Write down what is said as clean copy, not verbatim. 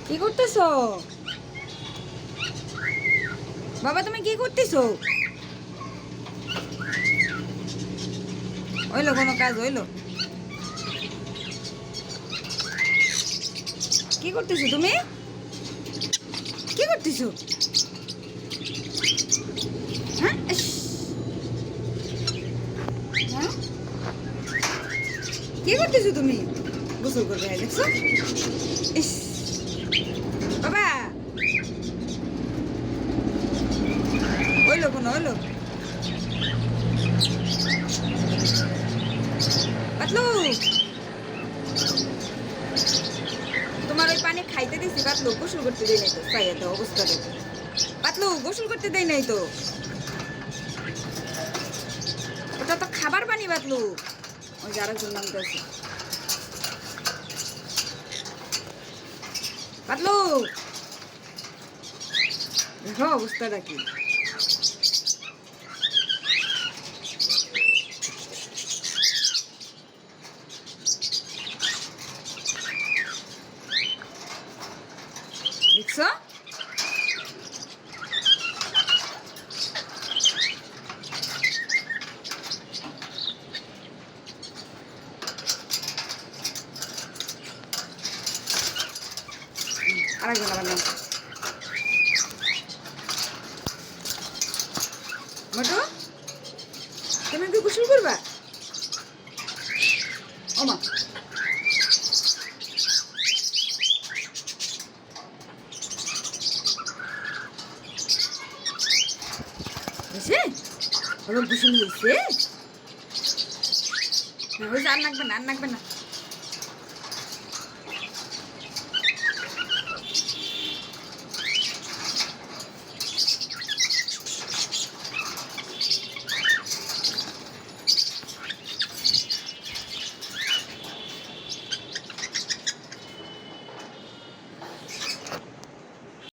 কি করতেছো বাবা? তুমি কি করতেছো? হইলো কোনো কাজ হইলো? কি করতেছো তুমি? কি করতেছো? হ্যাঁ হ্যাঁ, কি করতেছো তুমি? গোসল করবে দেখছো? ইস বাবা, হইলো কোনো হইলো? পাতলু, তোমার ওই পানি খাইতে দিছি পাতলু, গোসল করতে দেয় নাই তো, তাই এত অবস্থা দেখো। পাতলু গোসল করতে দেয় নাই তো, ওটা তো খাবার পানি পাতলু। ওই যে আরেকজন নামতে আছে পাতলু, দেখো অবস্থাটা কি। দেখছো? আরেকজন আবার নাম মোটু, তুমি কি গোসল করবা? ওমা, হয়েছে? ওরা গোসল হয়েছে? হয়েছে, আর নাকবে না, আর নাকবে না।